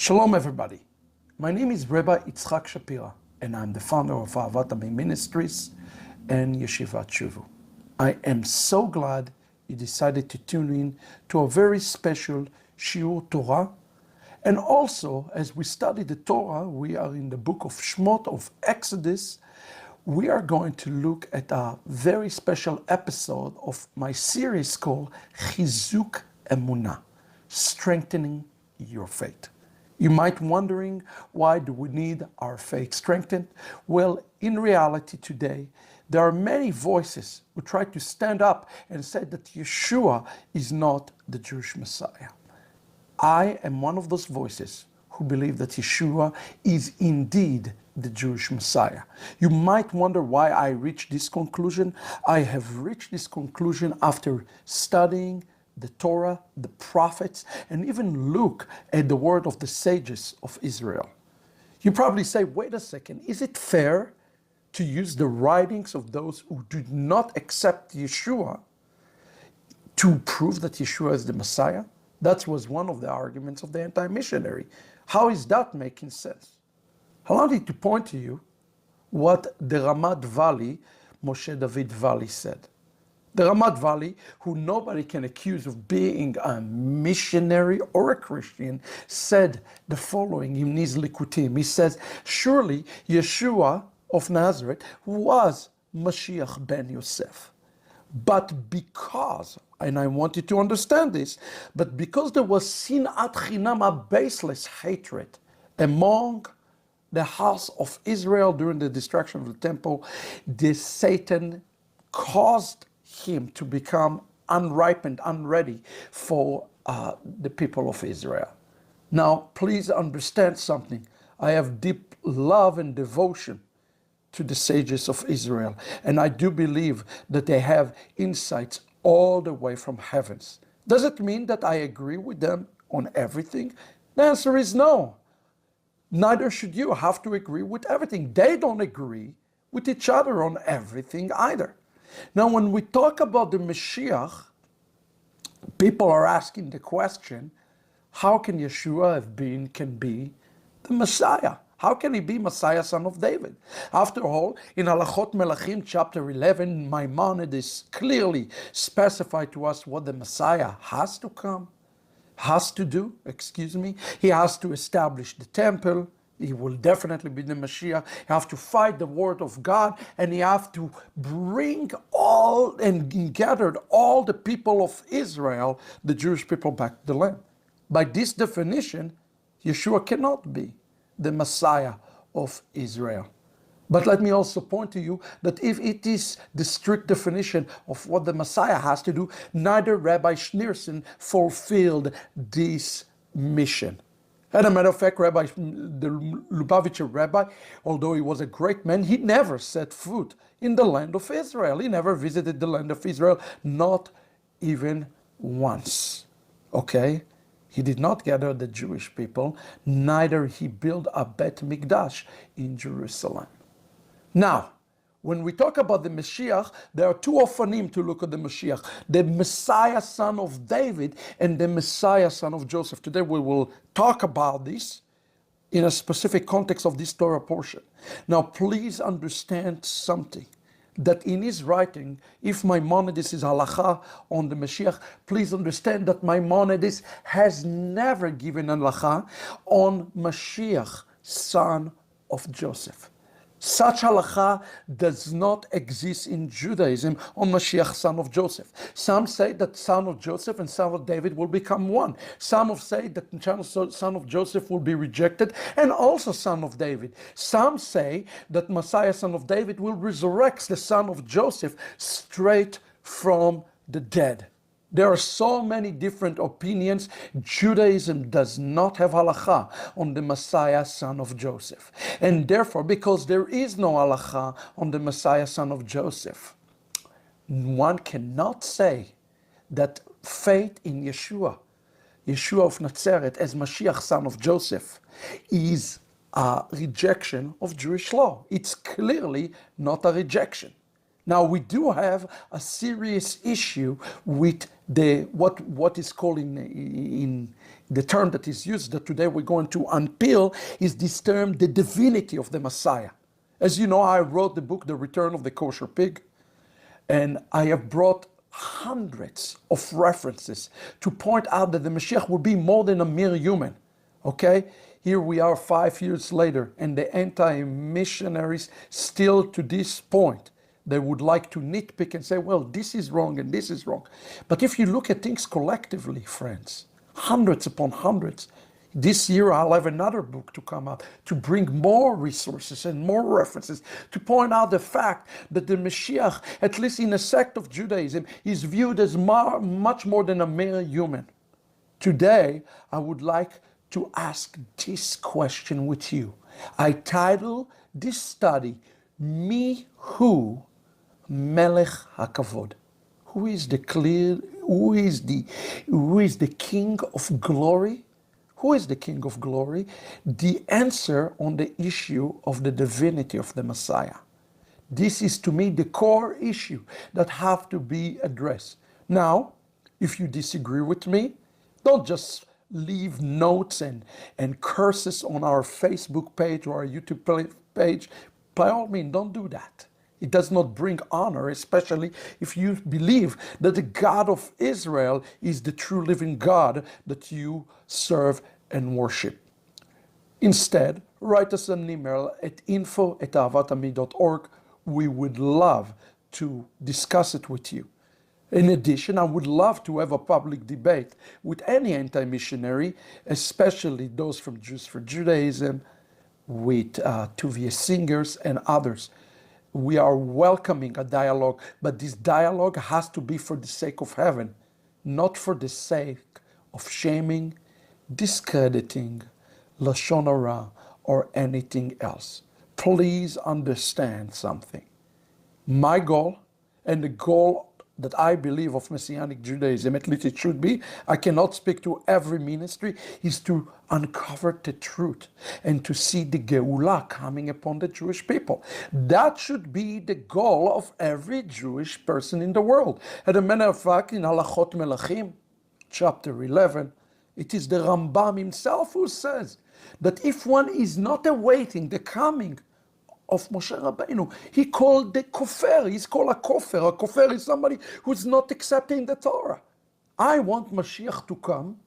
Shalom everybody. My name is Rabbi Yitzchak Shapira and I'm the founder of Ahavat Ammi Ministries and Yeshivat Shuvu. I am so glad you decided to tune in to a very special Shiur Torah. And also, as we study the Torah, we are in the book of Shmot, of Exodus. We are going to look at a very special episode of my series called Cheezuk Emunah, Strengthening Your Faith. You might wondering, why do we need our faith strengthened? Well, in reality today, there are many voices who try to stand up and say that Yeshua is not the Jewish Messiah. I am one of those voices who believe that Yeshua is indeed the Jewish Messiah. You might wonder why I reached this conclusion. I have reached this conclusion after studying the Torah, the prophets, and even look at the word of the sages of Israel. You probably say, wait a second, is it fair to use the writings of those who do not accept Yeshua to prove that Yeshua is the Messiah? That was one of the arguments of the anti-missionary. How is that making sense? Allow me to point to you what the Ramat Valley, Moshe David Valley, said. The Ramat Valley, who nobody can accuse of being a missionary or a Christian, said the following in his Likutim. He says, surely Yeshua of Nazareth was Mashiach ben Yosef. But because, and I want you to understand this, but because there was sinat chinam, a baseless hatred among the house of Israel during the destruction of the temple, this Satan caused him to become unripened, unready for the people of Israel. Now, please understand something. I have deep love and devotion to the sages of Israel, and I do believe that they have insights all the way from heavens. Does it mean that I agree with them on everything? The answer is no. Neither should you have to agree with everything. They don't agree with each other on everything either. Now, when we talk about the Mashiach, people are asking the question, how can Yeshua can be the Messiah? How can he be Messiah, son of David? After all, in Halachot Melachim, chapter 11, Maimonides clearly specified to us what the Messiah has to do. He has to establish the temple. He will definitely be the Mashiach. You have to fight the word of God, and you have to bring all and gathered all the people of Israel, the Jewish people, back to the land. By this definition, Yeshua cannot be the Messiah of Israel. But let me also point to you that if it is the strict definition of what the Messiah has to do, neither Rabbi Schneerson fulfilled this mission. As a matter of fact, the Lubavitcher rabbi, although he was a great man, he never set foot in the land of Israel. He never visited the land of Israel, not even once. Okay? He did not gather the Jewish people, neither he built a Bet Mikdash in Jerusalem. Now, when we talk about the Mashiach, there are two ophanim to look at the Mashiach. The Messiah, son of David, and the Messiah, son of Joseph. Today we will talk about this in a specific context of this Torah portion. Now, please understand something. That in his writing, if Maimonides is halacha on the Mashiach, please understand that Maimonides has never given halacha on Mashiach, son of Joseph. Such halacha does not exist in Judaism on Mashiach, son of Joseph. Some say that son of Joseph and son of David will become one. Some say that son of Joseph will be rejected and also son of David. Some say that Messiah, son of David, will resurrect the son of Joseph straight from the dead. There are so many different opinions. Judaism does not have halacha on the Messiah, son of Joseph. And therefore, because there is no halacha on the Messiah, son of Joseph, one cannot say that faith in Yeshua of Nazareth as Mashiach, son of Joseph, is a rejection of Jewish law. It's clearly not a rejection. Now we do have a serious issue with the what is called in the term that is used that today we're going to unpeel is this term, the divinity of the Messiah. As you know, I wrote the book, The Return of the Kosher Pig, and I have brought hundreds of references to point out that the Mashiach will be more than a mere human. Okay? Here we are 5 years later, and the anti-missionaries still to this point, they would like to nitpick and say, well, this is wrong and this is wrong. But if you look at things collectively, friends, hundreds upon hundreds, this year I'll have another book to come out to bring more resources and more references to point out the fact that the Mashiach, at least in a sect of Judaism, is viewed as much more than a mere human. Today, I would like to ask this question with you. I title this study, Me Who Melech HaKavod. Who is the King of Glory? Who is the King of Glory? The answer on the issue of the divinity of the Messiah. This is to me the core issue that have to be addressed. Now, if you disagree with me, don't just leave notes and curses on our Facebook page or our YouTube page. By all means, don't do that. It does not bring honor, especially if you believe that the God of Israel is the true living God that you serve and worship. Instead, write us an email at info@ahavatami.org. We would love to discuss it with you. In addition, I would love to have a public debate with any anti-missionary, especially those from Jews for Judaism, with Tuvia singers and others. We are welcoming a dialogue, but this dialogue has to be for the sake of heaven, not for the sake of shaming, discrediting, lashon hara, or anything else. Please understand something. My goal, and the goal that I believe of Messianic Judaism, at least it should be, I cannot speak to every ministry, is to uncover the truth and to see the Geulah coming upon the Jewish people. That should be the goal of every Jewish person in the world. As a matter of fact, in Halachot Melachim, chapter 11, it is the Rambam himself who says that if one is not awaiting the coming of Moshe Rabbeinu, he called the kofar. He's called a kofar. A kofar is somebody who's not accepting the Torah. I want Mashiach to come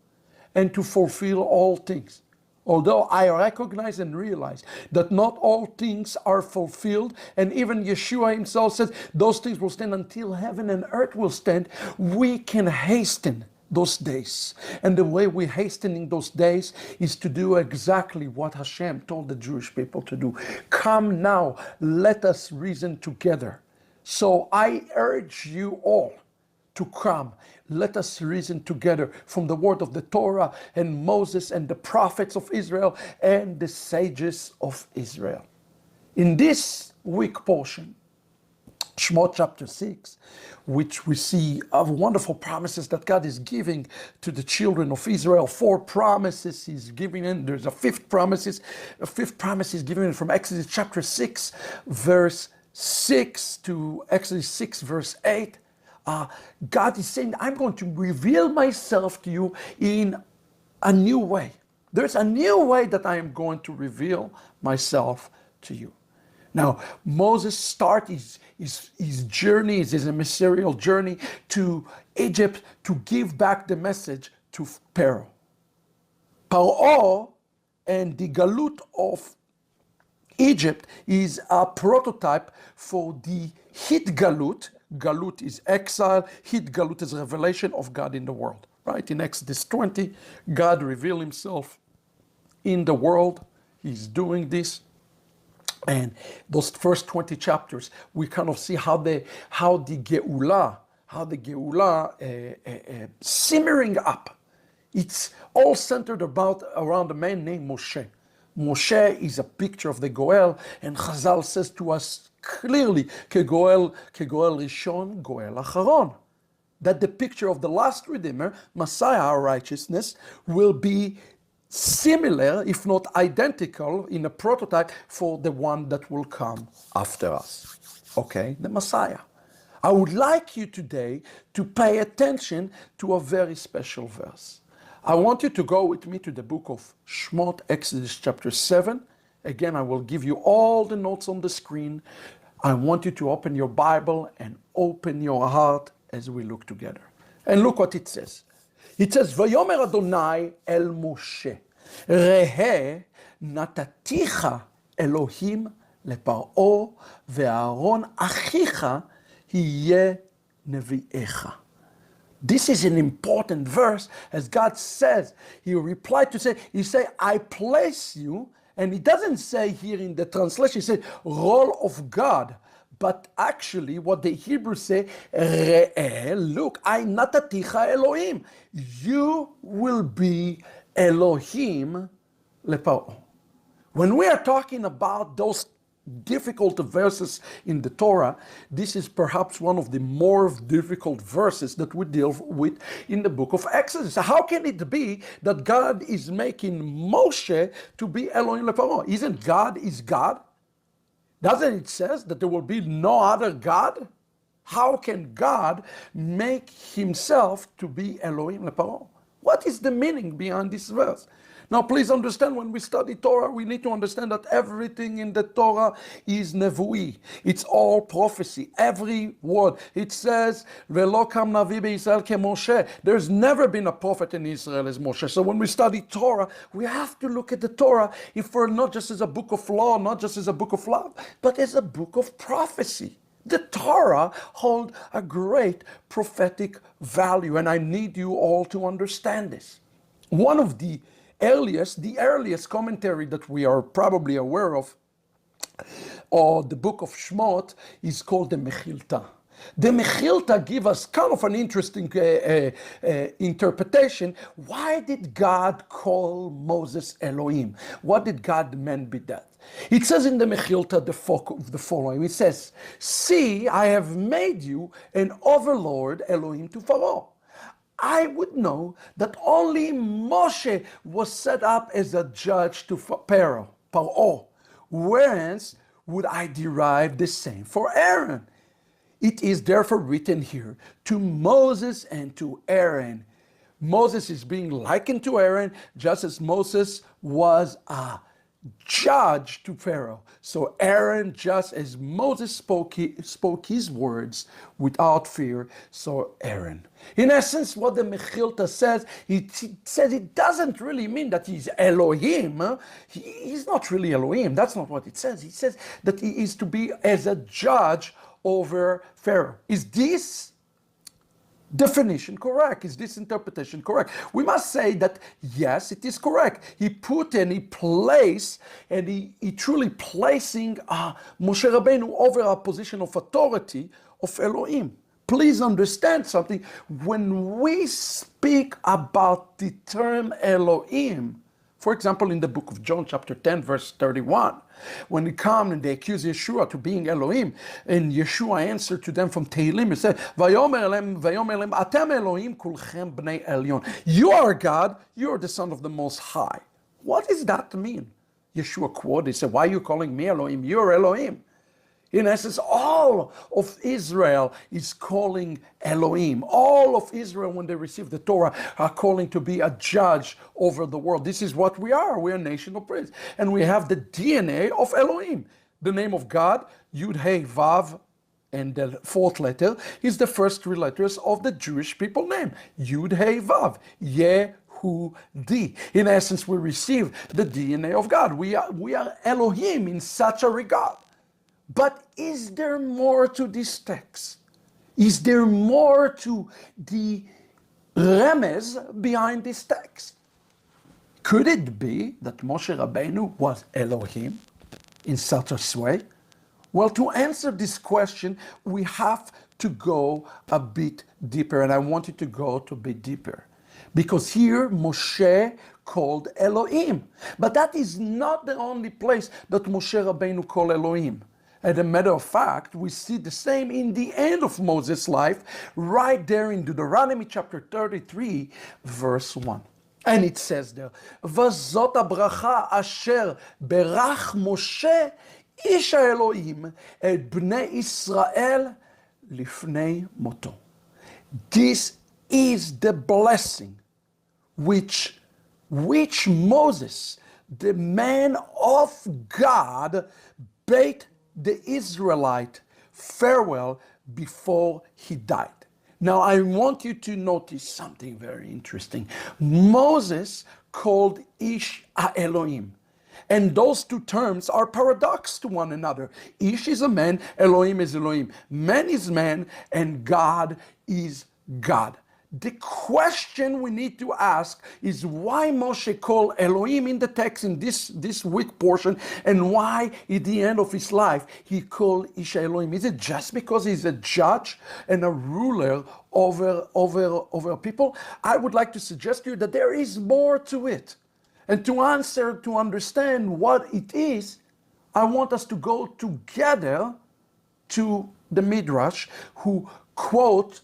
and to fulfill all things. Although I recognize and realize that not all things are fulfilled, and even Yeshua himself says those things will stand until heaven and earth will stand, we can hasten those days. And the way we're hastening those days is to do exactly what Hashem told the Jewish people to do. Come now, let us reason together. So I urge you all to come. Let us reason together from the word of the Torah and Moses and the prophets of Israel and the sages of Israel. In this week portion, Shemot chapter 6, which we see of wonderful promises that God is giving to the children of Israel. 4 promises he's giving, and there's a fifth promise is given from Exodus chapter 6, verse 6 to Exodus 6, verse 8. God is saying, I'm going to reveal myself to you in a new way. There's a new way that I am going to reveal myself to you. Now, Moses starts his journey, his emissarial journey to Egypt to give back the message to Pharaoh. Paro and the Galut of Egypt is a prototype for the Hit Galut. Galut is exile. Hit Galut is revelation of God in the world. Right? In Exodus 20, God revealed himself in the world. He's doing this. And those first 20 chapters, we kind of see how the Geulah simmering up. It's all centered around a man named Moshe. Moshe is a picture of the Goel, and Chazal says to us clearly, Kegoel Rishon, Goel Acharon, that the picture of the last Redeemer, Messiah, our righteousness, will be similar, if not identical, in a prototype for the one that will come after us. Okay, the Messiah. I would like you today to pay attention to a very special verse. I want you to go with me to the book of Shmot, Exodus chapter 7. Again, I will give you all the notes on the screen. I want you to open your Bible and open your heart as we look together. And look what it says. It says, Vayomer Adonai el Moshe, Rehe nataticha Elohim לפרעה ואהרון אחיך יהיה נביאך. This is an important verse, as God says. He replied to say, he said, I place you, and he doesn't say here in the translation, he said, role of God. But actually, what the Hebrews say, Re'eh, look, I nataticha Elohim. You will be Elohim leparo. When we are talking about those difficult verses in the Torah, this is perhaps one of the more difficult verses that we deal with in the book of Exodus. How can it be that God is making Moshe to be Elohim leparo? Isn't God is God? Doesn't it says that there will be no other God? How can God make himself to be Elohim leparo? What is the meaning behind this verse? Now, please understand, when we study Torah, we need to understand that everything in the Torah is nevu'i. It's all prophecy. Every word. It says, "Velo kam navi beYisrael keMoshe." There's never been a prophet in Israel as Moshe. So when we study Torah, we have to look at the Torah, if we're not just as a book of law, not just as a book of love, but as a book of prophecy. The Torah holds a great prophetic value, and I need you all to understand this. One of the earliest commentary that we are probably aware of, or the book of Shmot, is called the Mechilta. The Mechilta gives us kind of an interesting interpretation. Why did God call Moses Elohim? What did God mean by that? It says in the Mechilta the following. It says, "See, I have made you an overlord Elohim to Pharaoh." I would know that only Moshe was set up as a judge to Paro. Whence would I derive the same for Aaron? It is therefore written here, to Moses and to Aaron. Moses is being likened to Aaron, just as Moses was a judge to Pharaoh. So Aaron, just as Moses spoke his words without fear, so Aaron. In essence, what the Mechilta says, it says it doesn't really mean that he's Elohim. He's not really Elohim. That's not what it says. It says that he is to be as a judge over Pharaoh. Is this definition correct? Is this interpretation correct? We must say that yes, it is correct. He put and he placed, and he truly placing Moshe Rabbeinu over a position of authority of Elohim. Please understand something. When we speak about the term Elohim, for example, in the book of John, chapter 10, verse 31, when they come and they accuse Yeshua to being Elohim, and Yeshua answered to them from Tehillim, he said, "Vayomer elem, atem Elohim kulchem bnei elyon." You are God, you are the Son of the Most High. What does that mean? Yeshua quoted, he said, "Why are you calling me Elohim? You are Elohim." In essence, all of Israel is calling Elohim. All of Israel, when they receive the Torah, are calling to be a judge over the world. This is what we are. We are a nation of praise. And we have the DNA of Elohim. The name of God, Yud, Hey, Vav, and the fourth letter is the first three letters of the Jewish people name. Yud, Hey, Vav, Yehudi. In essence, we receive the DNA of God. We are Elohim in such a regard. But is there more to this text? Is there more to the remez behind this text? Could it be that Moshe Rabbeinu was Elohim in such a way? Well, to answer this question, we have to go a bit deeper, and I want you to go to a bit deeper. Because here Moshe called Elohim. But that is not the only place that Moshe Rabbeinu called Elohim. As a matter of fact, we see the same in the end of Moses' life, right there in Deuteronomy chapter 33, verse 1. And it says there, "Vazot habracha asher berach Moshe איש האלוהים את בני ישראל לפני מותו. This is the blessing which Moses, the man of God, bade the Israelite farewell before he died. Now I want you to notice something very interesting. Moses called Ish Elohim. And those two terms are paradox to one another. Ish is a man, Elohim is Elohim. Man is man, and God is God. The question we need to ask is why Moshe called Elohim in the text in this weak portion, and why at the end of his life he called Ish Elohim. Is it just because he's a judge and a ruler over people? I would like to suggest to you that there is more to it. And to understand what it is, I want us to go together to the Midrash, who quote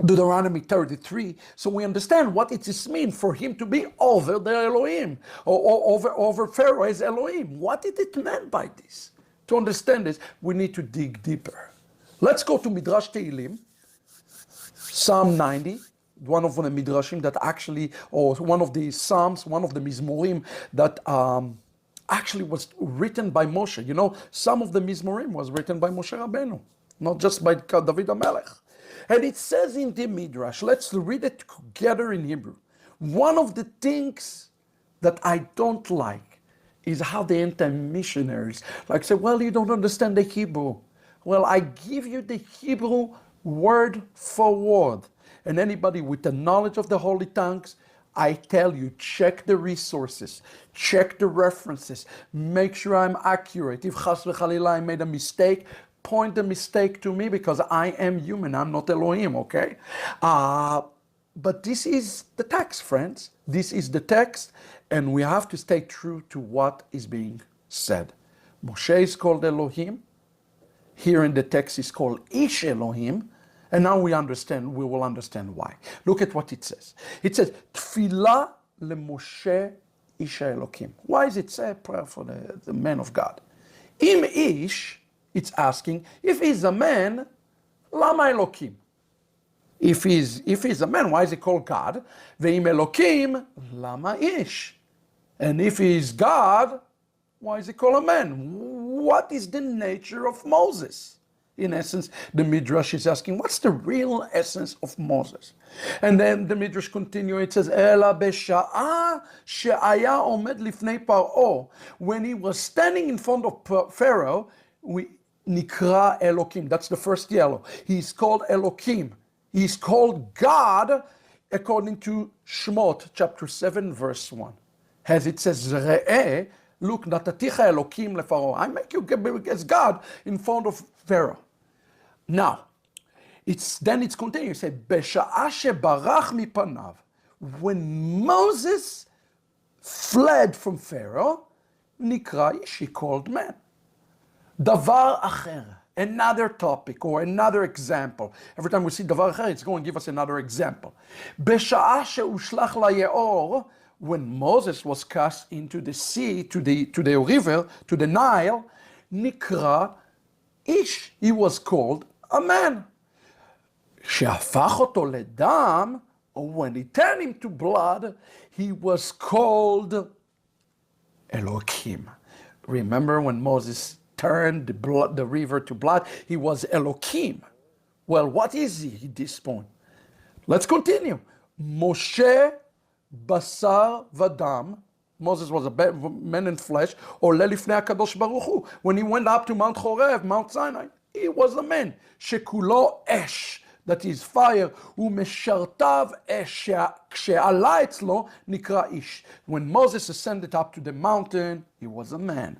Deuteronomy 33, so we understand what it is mean for him to be over the Elohim, or over Pharaoh as Elohim. What did it mean by this? To understand this, we need to dig deeper. Let's go to Midrash Tehillim, Psalm 90, one of the Midrashim that actually, or one of the Psalms, one of the Mizmorim that actually was written by Moshe. You know, some of the Mizmorim was written by Moshe Rabbeinu, not just by David HaMelech. And it says in the Midrash, let's read it together in Hebrew. One of the things that I don't like is how the anti-missionaries like say, well, you don't understand the Hebrew. Well, I give you the Hebrew word for word. And anybody with the knowledge of the holy tongues, I tell you, check the resources, check the references, make sure I'm accurate. If Chas v'Chalila I made a mistake, point the mistake to me, because I am human, I'm not Elohim, okay? But this is the text, friends. This is the text, and we have to stay true to what is being said. Moshe is called Elohim. Here in the text is called Ish Elohim. And now we will understand why. Look at what it says. It says, Tfilah leMoshe Ish Elohim. Why is it a prayer for the man of God? Im Ish, it's asking, if he's a man, Lama Elohim. If he's a man, why is he called God? Ve'im Elohim, Lama Ish. And if he's God, why is he called a man? What is the nature of Moses? In essence, the Midrash is asking, what's the real essence of Moses? And then the Midrash continues, it says, Ela b'sha'a she'aya omed lifnei Paro. When he was standing in front of Pharaoh, Nikra Elohim, that's the first yellow. He's called Elohim. He's called God, according to Shemot, chapter 7, verse 1. As it says, Re'eh, look, nataticha Elohim leFaro. I make you as God in front of Pharaoh. Now, it's continuing. It says, Besha'a shebarach mipanav. When Moses fled from Pharaoh, Nikra, she called man. Davar acher, another topic or another example. Every time we see davar acher, it's going to give us another example. Besha'a she'ushlach layeor, when Moses was cast into the sea, to the river, to the Nile, Nikra Ish, he was called a man. She'afach oto ledam, when he turned him to blood, he was called Elohim. Remember when Moses turned the river to blood, he was Elohim. Well, what is he at this point? Let's continue. Moshe Basar Vadam, Moses was a man in flesh, or Lelifnei HaKadosh Baruch Hu. When he went up to Mount Chorev, Mount Sinai, he was a man. Shekulo Esh, that is fire. Umeshartav Esh, Kshe'ala etzlo nikra Ish. When Moses ascended up to the mountain, he was a man.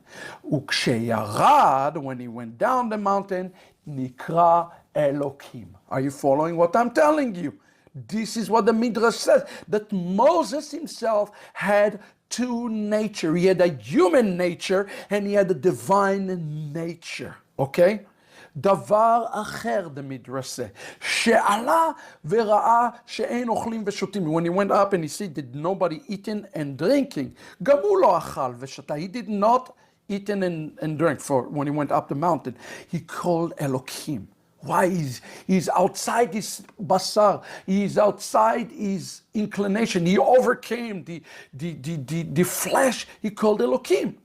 Uksheyarad, when he went down the mountain, nikra Elohim. Are you following what I'm telling you? This is what the Midrash says, that Moses himself had two nature. He had a human nature and he had a divine nature. Okay? Davar acher, the Midrash says. She'ala v'ra'a she'ein ochlim v'shotim. When he went up and he said, did nobody eating and drinking? Gamu lo achal v'shata. He did not eaten and drank for when he went up the mountain, he called Elohim. Why? He's outside his basar. He's outside his inclination. He overcame the flesh. He called Elohim.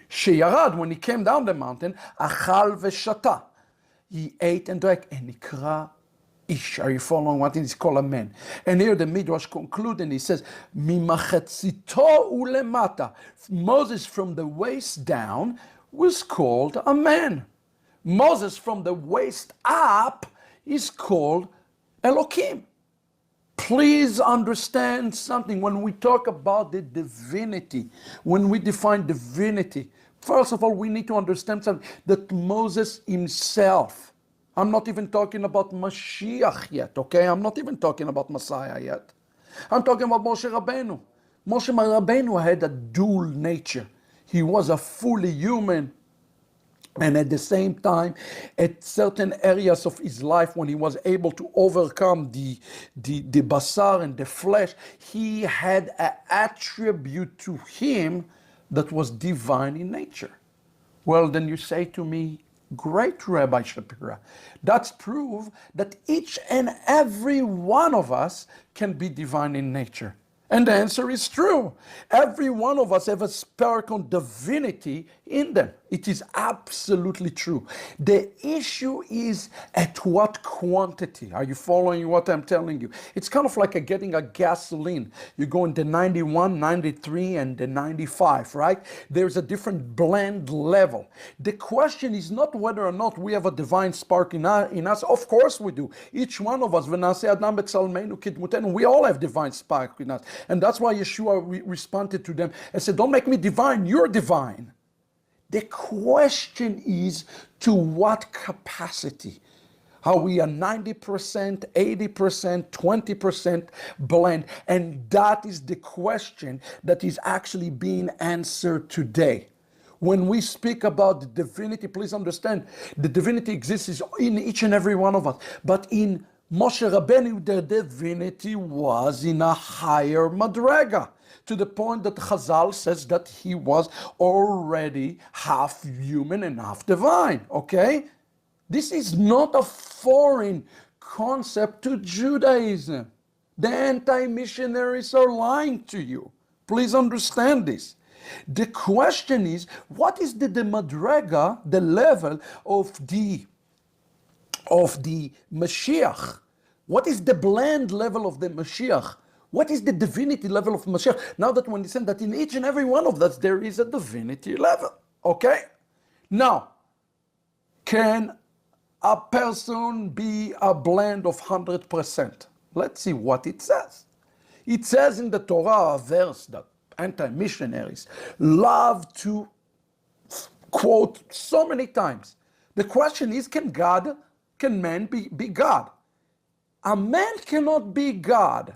Sheyarad, when he came down the mountain, achal veshata. He ate and drank, and nikra ish. Are you following what is called a man? And here the Midrash concludes, and he says, mimachetzito ulemata. Moses from the waist down was called a man. Moses from the waist up is called Elohim. Please understand something. When we talk about the divinity, when we define divinity, first of all, we need to understand something, that Moses himself, I'm not even talking about Mashiach yet, okay? I'm not even talking about Messiah yet. I'm talking about Moshe Rabbeinu. Moshe Rabbeinu had a dual nature. He was a fully human, and at the same time, at certain areas of his life, when he was able to overcome the basar and the flesh, he had an attribute to him that was divine in nature. Well, then you say to me, great Rabbi Shapira, that's proof that each and every one of us can be divine in nature. And the answer is true. Every one of us have a spark of divinity in them. It is absolutely true. The issue is at what quantity. Are you following what I'm telling you? It's kind of like getting a gasoline. You go in the 91, 93, and the 95, right? There's a different blend level. The question is not whether or not we have a divine spark in us. Of course we do. Each one of us, we all have divine spark in us. And that's why Yeshua responded to them and said, don't make me divine, you're divine. The question is, to what capacity? Are we a 90%, 80%, 20% blend? And that is the question that is actually being answered today. When we speak about the divinity, please understand, the divinity exists in each and every one of us. But in Moshe Rabbeinu, the divinity was in a higher madraga, to the point that Chazal says that he was already half human and half divine, okay? This is not a foreign concept to Judaism. The anti-missionaries are lying to you. Please understand this. The question is, what is the madraga, the level of the Mashiach? What is the blend level of the Mashiach? What is the divinity level of Mashiach? Now that we understand that in each and every one of us there is a divinity level, okay? Now, can a person be a blend of 100%? Let's see what it says. It says in the Torah, a verse that anti-missionaries love to quote so many times. The question is, can man be God? A man cannot be God.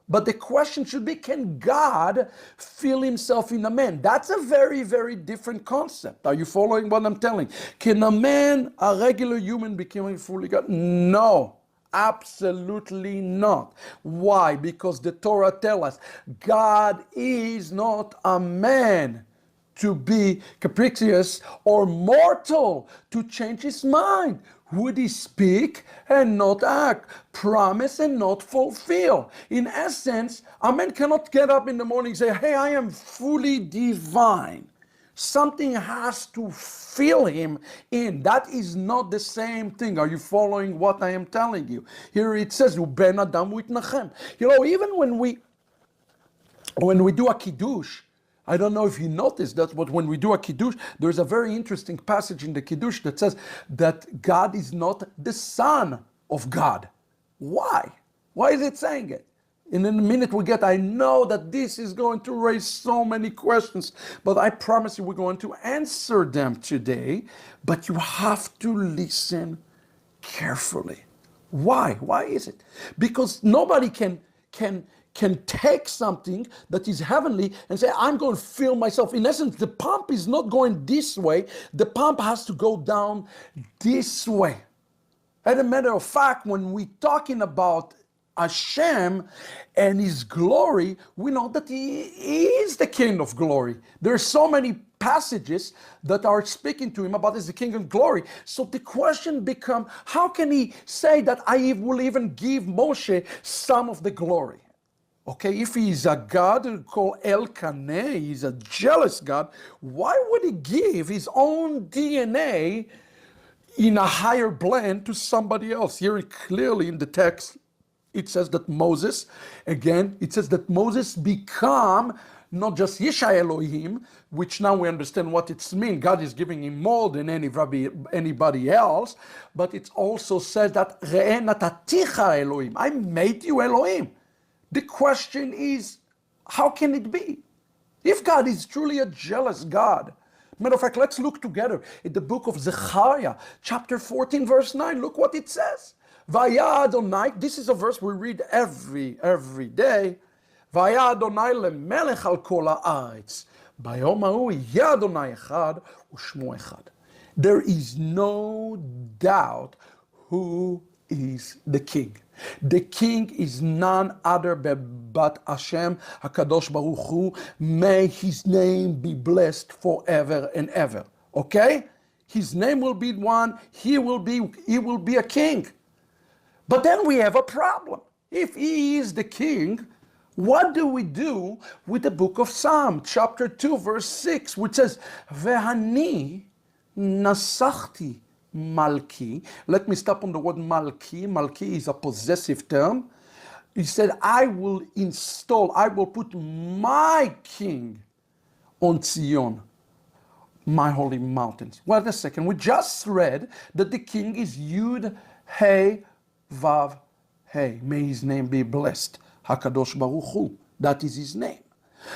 But the question should be, can God feel himself in a man? That's a very, very different concept. Are you following what I'm telling? Can a man, a regular human, become fully God? No, absolutely not. Why? Because the Torah tells us God is not a man to be capricious or mortal to change his mind. Would he speak and not act, promise and not fulfill? In essence, a man cannot get up in the morning and say, hey, I am fully divine. Something has to fill him in. That is not the same thing. Are you following what I am telling you? Here it says, Ben Adam Uitnachem. You know, even when we do a kiddush, I don't know if you noticed that, but when we do a Kiddush, there's a very interesting passage in the Kiddush that says that God is not the son of God. Why? Why is it saying it? And in a minute I know that this is going to raise so many questions, but I promise you we're going to answer them today, but you have to listen carefully. Why? Why is it? Because nobody can take something that is heavenly and say, I'm going to fill myself. In essence, the pump is not going this way. The pump has to go down this way. As a matter of fact, when we're talking about Hashem and his glory, we know that he is the King of glory. There are so many passages that are speaking to him about as the King of glory. So the question becomes, how can he say that I will even give Moshe some of the glory? Okay, if he is a God called Elkaneh, he's a jealous God, why would he give his own DNA in a higher blend to somebody else? Here clearly in the text, it says that Moses, again, it says that Moses become not just Yisha Elohim, which now we understand what it means. God is giving him more than anybody else, but it also says that Re'eh nataticha Elohim, I made you Elohim. The question is, how can it be? If God is truly a jealous God. Matter of fact, let's look together in the book of Zechariah, chapter 14, verse 9. Look what it says. Vaya Adonai, this is a verse we read every day. Vaya Adonai lemelech al kol haaretz. Bayom hahu yeh Adonai echad u'shmo echad. There is no doubt who is the king. The king is none other but Hashem HaKadosh Baruch Hu. May his name be blessed forever and ever. Okay? His name will be one. He will be a king. But then we have a problem. If he is the king, what do we do with the book of Psalm, chapter 2, verse 6, which says, Vehani nasachti Malki. Let me stop on the word Malki. Malki is a possessive term. He said, I will put my king on Zion, my holy mountains. Wait a second. We just read that the king is Yud, Hey, Vav, Hey. May his name be blessed. HaKadosh Baruch Hu. That is his name.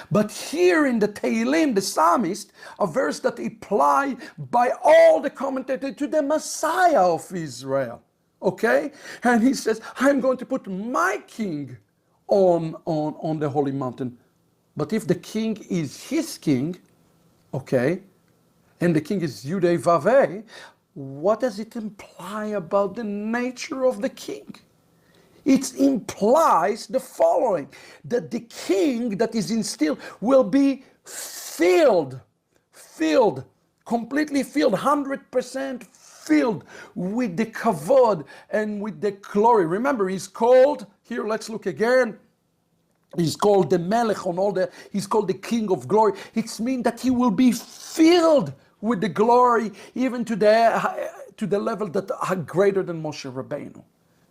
But here in the Tehillim, the psalmist, a verse that applied by all the commentators to the Messiah of Israel. Okay? And he says, I'm going to put my king on the holy mountain. But if the king is his king, okay, and the king is Yudei Vaveh, what does it imply about the nature of the king? It implies the following, that the king that is instilled will be filled, completely filled, 100% filled with the kavod and with the glory. Remember, he's called, here let's look again, he's called the Melech he's called the King of Glory. It means that he will be filled with the glory, even to the level that are greater than Moshe Rabbeinu.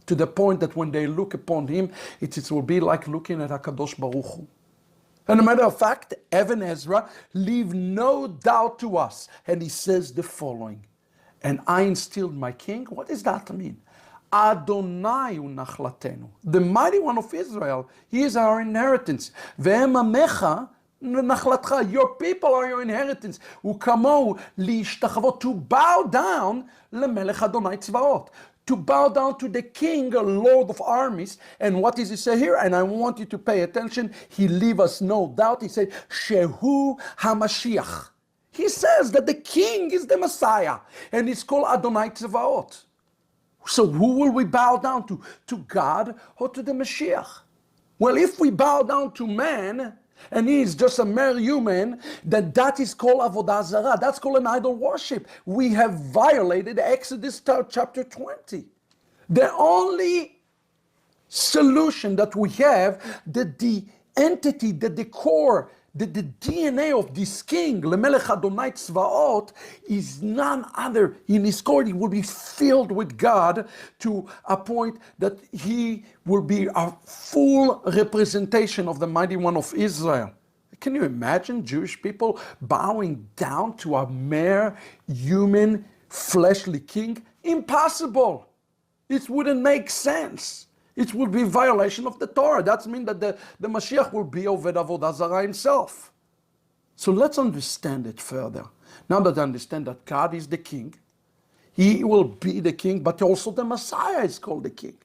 To the point that when they look upon him, it will be like looking at HaKadosh Baruch Hu. And a matter of fact, Even Ezra leave no doubt to us. And he says the following, and I instilled my king. What does that mean? Adonai hu nachlatenu. The mighty one of Israel, he is our inheritance. Ve'em amecha nachlatcha. Your people are your inheritance. U'kamou li'ishtachavot, to bow down lemelech Adonai tzvaot. To bow down to the king, Lord of armies. And what does he say here? And I want you to pay attention. He leave us no doubt. He said, Shehu HaMashiach. He says that the king is the Messiah. And it's called Adonai Tzvaot. So who will we bow down to? To God or to the Mashiach? Well, if we bow down to man, and he is just a mere human, then that is called avodah zarah. That's called an idol worship. We have violated Exodus chapter 20. The only solution that we have, that the entity, that the core, the DNA of this king, Lemelech Adonai Tzvaot, is none other. In his core, he will be filled with God to a point that he will be a full representation of the mighty one of Israel. Can you imagine Jewish people bowing down to a mere human, fleshly king? Impossible. It wouldn't make sense. It would be violation of the Torah. That means that the Mashiach will be Oved Avodah Zarah himself. So let's understand it further. Now that I understand that God is the king, he will be the king, but also the Messiah is called the king.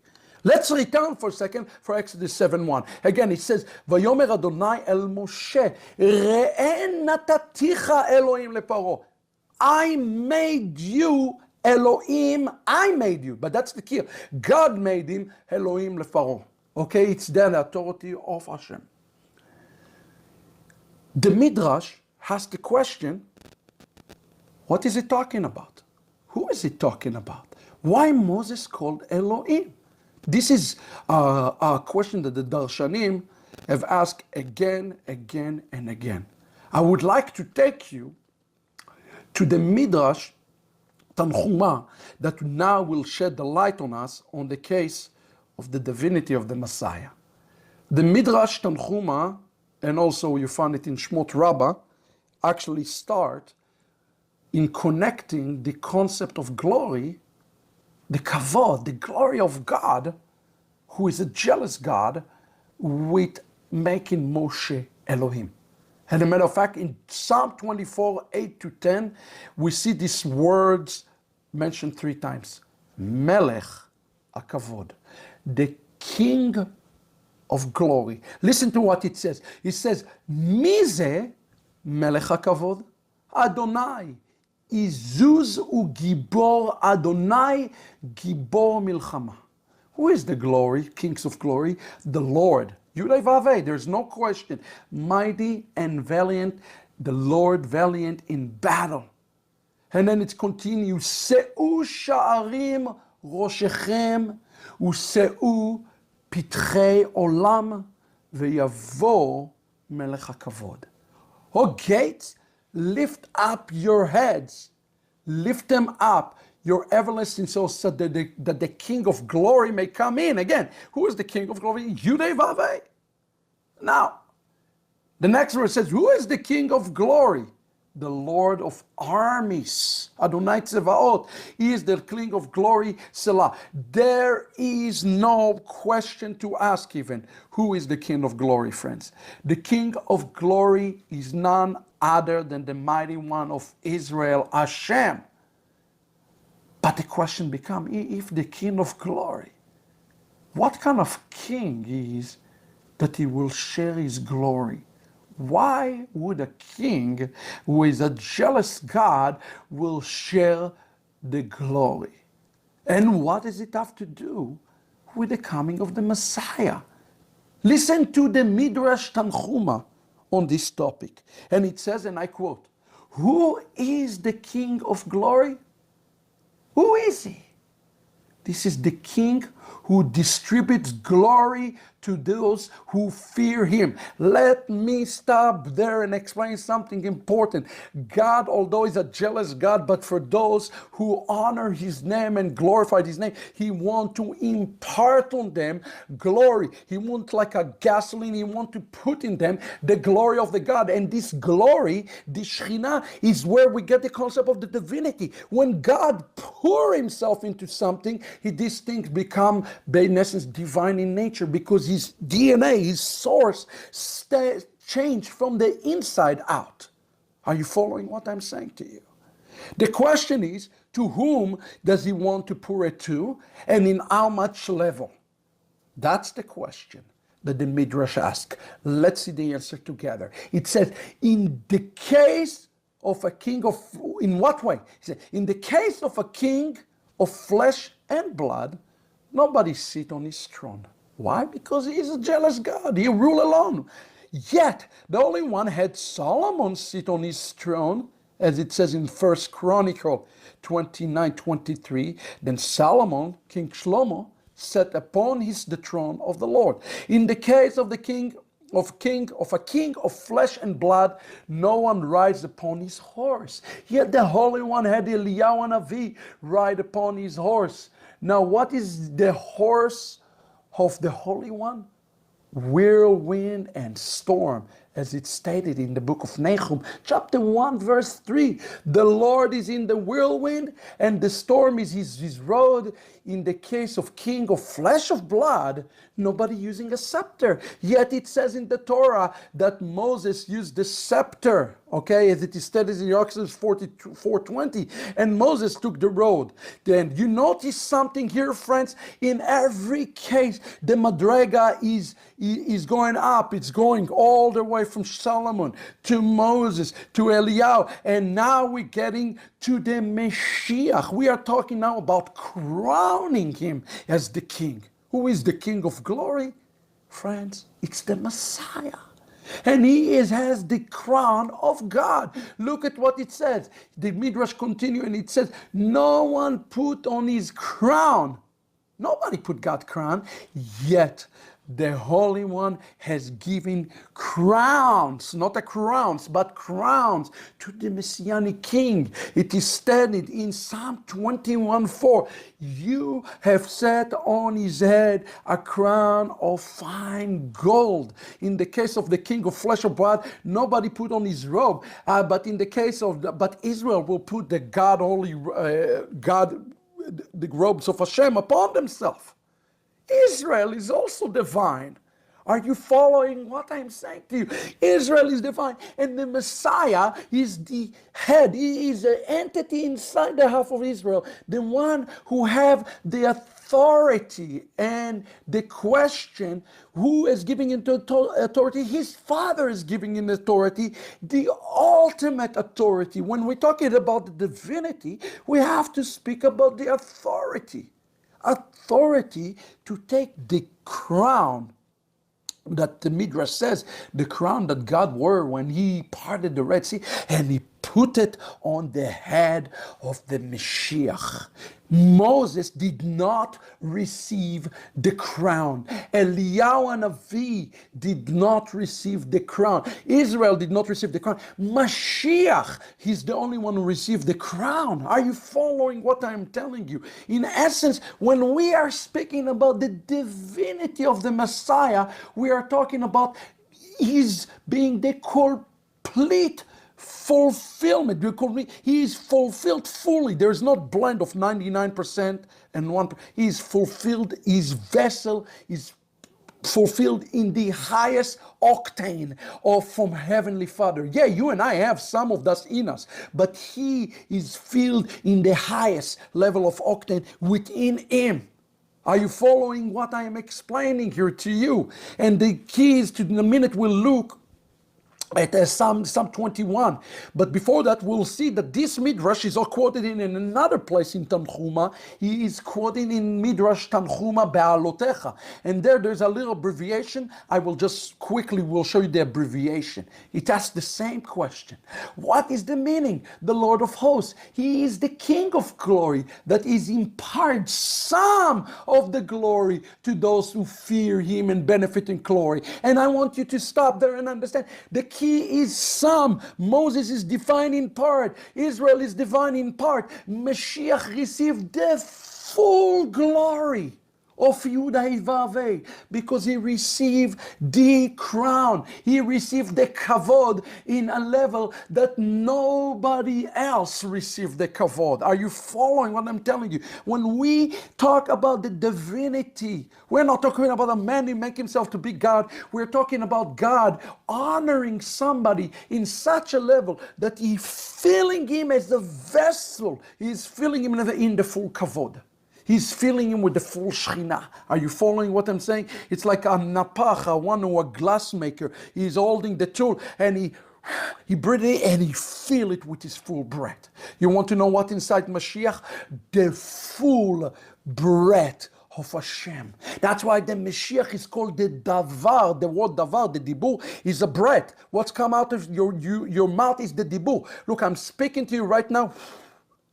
Let's return for a second for Exodus 7:1. Again, it says, Vayomer Adonai el Moshe, Re'eh nataticha Elohim leparo. I made you Elohim, I made you. But that's the key. God made him Elohim leFaro. Okay, it's the authority of Hashem. The Midrash has the question, what is it talking about? Who is it talking about? Why Moses called Elohim? This is a question that the Darshanim have asked again, and again. I would like to take you to the Midrash Tanchuma that now will shed the light on us on the case of the divinity of the Messiah. The Midrash Tanchuma, and also you find it in Shmot Rabbah, actually start in connecting the concept of glory, the kavod, the glory of God, who is a jealous God, with making Moshe Elohim. And as a matter of fact, in Psalm 24, 8-10, we see these words mentioned 3 times. Melech HaKavod, the King of glory. Listen to what it says. It says, Mize Melech HaKavod, Adonai, Izuz uGibor Adonai, Gibor Milchama. Who is the glory, kings of glory? The Lord. Yudai Vavei, there's no question. Mighty and valiant, the Lord valiant in battle. And then it continues, Se'u sha'arim roshechem, u'se'u pitchei olam, ve'yavo melech hakavod. O gates, lift up your heads, lift them up, your everlasting souls, so that the King of glory may come in. Again, who is the King of glory? Yudei Vavei. Now, the next verse says, who is the King of glory? The Lord of armies, Adonai Tzevaot. He is the King of glory, Selah. There is no question to ask even, who is the King of glory, friends? The King of glory is none other than the mighty one of Israel, Hashem. But the question becomes, if the King of glory, what kind of king he is that he will share his glory? Why would a king who is a jealous God will share the glory? And what does it have to do with the coming of the Messiah? Listen to the Midrash Tanchuma on this topic. And it says, and I quote, who is the King of glory? Who is he? This is the King who distributes glory to those who fear him. Let me stop there and explain something important. God, although he's a jealous God, but for those who honor his name and glorify his name, he wants to impart on them glory. He wants like a gasoline, he wants to put in them the glory of the God. And this glory, the Shekhinah, is where we get the concept of the divinity. When God pours himself into something, these things become, in essence, divine in nature, because his DNA, his source, changed from the inside out. Are you following what I'm saying to you? The question is, to whom does he want to pour it to, and in how much level? That's the question that the Midrash asks. Let's see the answer together. It says, in the case of a king of, in what way? He said, in the case of a king of flesh and blood, nobody sit on his throne. Why? Because he is a jealous God. He rule alone. Yet, the only one had Solomon sit on his throne, as it says in 1 Chronicle 29:23. Then Solomon, King Shlomo, sat upon the throne of the Lord. In the case of the king of a king of flesh and blood, no one rides upon his horse. Yet the Holy One had Eliyahu Hanavi ride upon his horse. Now, what is the horse of the Holy One? Whirlwind and storm, as it's stated in the book of Nahum, chapter 1, verse 3. The Lord is in the whirlwind, and the storm is his road. In the case of king of flesh of blood, nobody using a scepter. Yet it says in the Torah that Moses used the scepter, okay, as it is stated in Exodus 4:20, and Moses took the road. Then you notice something here, friends. In every case, the Madrega is going up. It's going all the way from Solomon to Moses to Eliyahu, and now we're getting to the Mashiach. We are talking now about crowning him as the king. Who is the King of glory? Friends, it's the Messiah. And he has the crown of God. Look at what it says. The Midrash continues and it says, no one put on his crown. Nobody put God's crown, yet the Holy One has given crowns, not a crowns, but crowns to the Messianic King. It is stated in Psalm 21:4, you have set on his head a crown of fine gold. In the case of the King of flesh and blood, nobody put on his robe, but in the case of, but Israel will put the the robes of Hashem upon themselves. Israel is also divine. Are you following what I'm saying to you? Israel is divine, and the Messiah is the head. He is an entity inside the half of Israel, the one who have the authority. And the question, who is giving him authority? His Father is giving him authority, the ultimate authority. When we're talking about the divinity, we have to speak about the authority. Authority to take the crown that the Midrash says, the crown that God wore when he parted the Red Sea, and he put it on the head of the Mashiach. Moses did not receive the crown. Eliyahu Navi did not receive the crown. Israel did not receive the crown. Mashiach, he's the only one who received the crown. Are you following what I'm telling you? In essence, when we are speaking about the divinity of the Messiah, we are talking about his being the complete fulfillment. He is fulfilled fully. There is not blend of 99% and 1%. He is fulfilled. His vessel is fulfilled in the highest octane of from Heavenly Father. Yeah, you and I have some of that in us, but he is filled in the highest level of octane within him. Are you following what I am explaining here to you? And the key is to, in a minute, we'll look at Psalm 21. But before that, we'll see that this Midrash is quoted in another place in Tanchuma. He is quoting in Midrash Tanchuma Be'alotecha. And there's a little abbreviation. I will just quickly will show you the abbreviation. It asks the same question. What is the meaning? The Lord of hosts. He is the King of glory that is imparts some of the glory to those who fear him and benefit in glory. And I want you to stop there and understand the key is some. Moses is divine in part. Israel is divine in part. Mashiach received the full glory of Yehuda Vaveh because he received the crown. He received the kavod in a level that nobody else received the kavod. Are you following what I'm telling you? When we talk about the divinity, we're not talking about a man who makes himself to be God. We're talking about God honoring somebody in such a level that he's filling him as a vessel. He's filling him in the full kavod. He's filling him with the full Shekhinah. Are you following what I'm saying? It's like a napach, a glassmaker. He's holding the tool and he breathes it and he fills it with his full breath. You want to know what inside Mashiach? The full breath of Hashem. That's why the Mashiach is called the Davar. The word Davar, the Dibur, is a breath. What's come out of your mouth is the Dibur. Look, I'm speaking to you right now.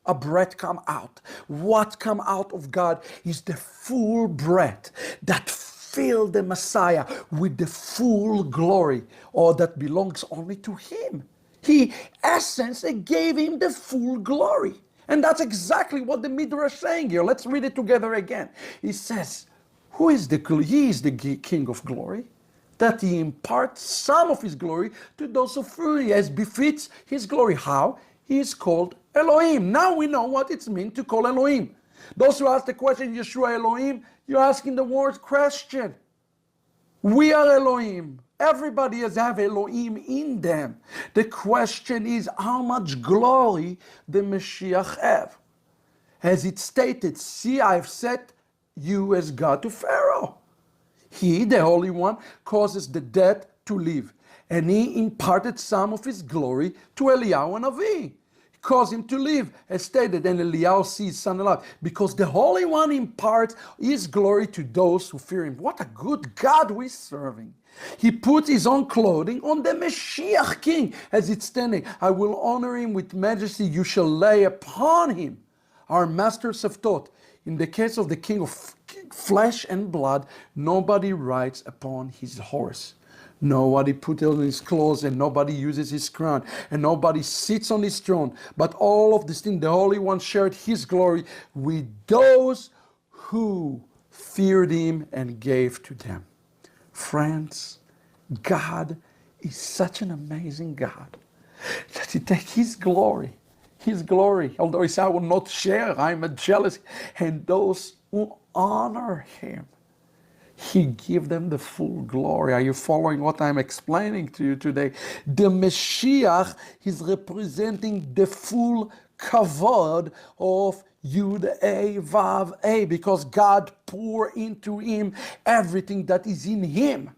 A breath come out. What come out of God is the full breath that fill the Messiah with the full glory, or that belongs only to him. He, essence, gave him the full glory. And that's exactly what the Midrash is saying here. Let's read it together again. He says, he is the King of glory, that he imparts some of his glory to those who fear him, as befits his glory. How? He is called Elohim. Now we know what it means to call Elohim. Those who ask the question, Yeshua Elohim, you're asking the word question. We are Elohim. Everybody has have Elohim in them. The question is how much glory the Mashiach have. As it stated, see, I've set you as God to Pharaoh. He, the Holy One, causes the dead to live. And he imparted some of his glory to Eliyahu Navi. cause him to live, as stated, and Eliyahu sees his son alive, because the Holy One imparts his glory to those who fear him. What a good God we're serving. He put his own clothing on the Mashiach king, as it's standing. I will honor him with majesty, you shall lay upon him. Our masters have taught, in the case of the king of flesh and blood, nobody rides upon his horse. Nobody puts on his clothes, and nobody uses his crown, and nobody sits on his throne. But all of this thing, the Holy One shared his glory with those who feared him and gave to them. Friends, God is such an amazing God that he takes his glory, although he said, I will not share, I'm a jealous, and those who honor him, he gives them the full glory. Are you following what I'm explaining to you today? The Mashiach is representing the full kavod of Yud A Vav A, because God poured into him everything that is in him.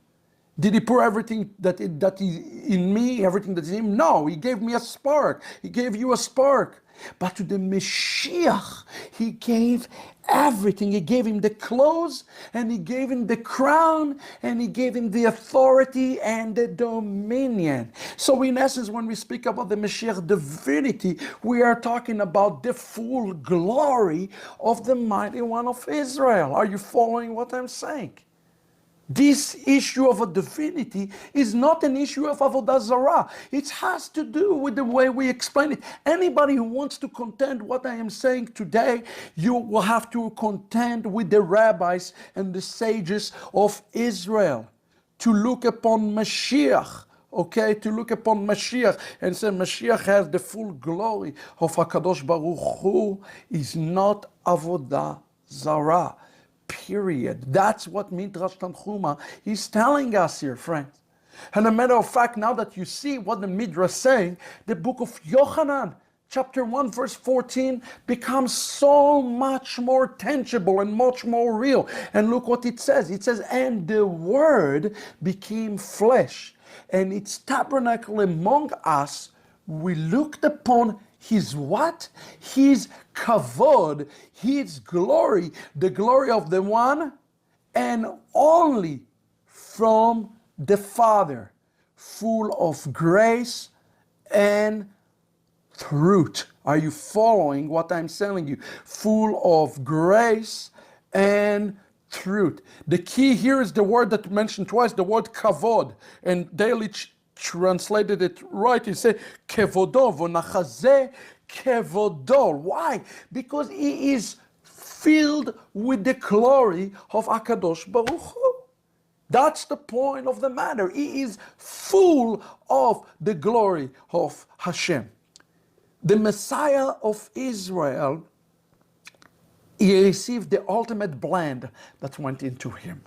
Did he pour everything that is in me, everything that is in him? No, he gave me a spark. He gave you a spark. But to the Mashiach, he gave everything. He gave him the clothes, and he gave him the crown, and he gave him the authority and the dominion. So in essence, when we speak about the Mashiach divinity, we are talking about the full glory of the mighty one of Israel. Are you following what I'm saying? This issue of a divinity is not an issue of Avodah Zarah. It has to do with the way we explain it. Anybody who wants to contend what I am saying today, you will have to contend with the rabbis and the sages of Israel to look upon Mashiach. Okay, to look upon Mashiach and say Mashiach has the full glory of HaKadosh Baruch Hu is not Avodah Zarah. Period. That's what Midrash Tanchuma is telling us here, friends. And a matter of fact, now that you see what the Midrash is saying, the book of Yochanan, chapter 1, verse 14, becomes so much more tangible and much more real. And look what it says. It says, and the Word became flesh, and its tabernacle among us. We looked upon his what? His kavod, his glory, the glory of the one and only from the Father, full of grace and truth. Are you following what I'm telling you? Full of grace and truth. The key here is the word that mentioned twice, the word kavod, and daily translated it right. He said, kevodo, v'nachazeh kevodo. Why? Because he is filled with the glory of HaKadosh Baruch Hu. That's the point of the matter. He is full of the glory of Hashem. The Messiah of Israel, he received the ultimate blend that went into him.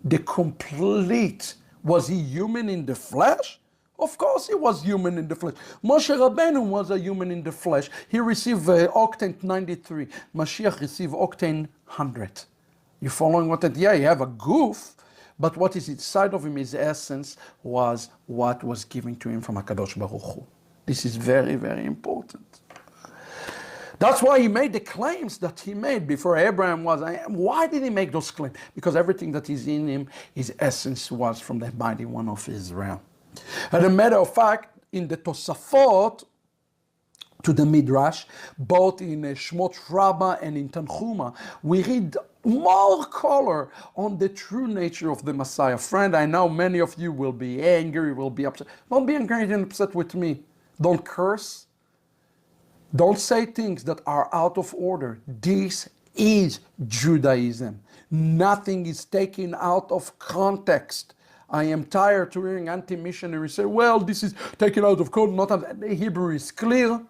The complete. Was he human in the flesh? Of course he was human in the flesh. Moshe Rabbeinu was a human in the flesh. He received octane 93. Mashiach received octane 100. You following what that? Yeah, he have a goof, but what is inside of him, his essence, was what was given to him from HaKadosh Baruch Hu. This is very, very important. That's why he made the claims that he made before Abraham was. Why did he make those claims? Because everything that is in him, his essence was from the mighty one of Israel. As a matter of fact, in the Tosafot to the Midrash, both in Shmot Rabbah and in Tanchuma, we read more color on the true nature of the Messiah. Friend, I know many of you will be angry, will be upset. Don't be angry and upset with me. Don't curse. Don't say things that are out of order. This is Judaism. Nothing is taken out of context. I am tired of hearing anti-missionaries say, well, this is taken out of context. The Hebrew is clear.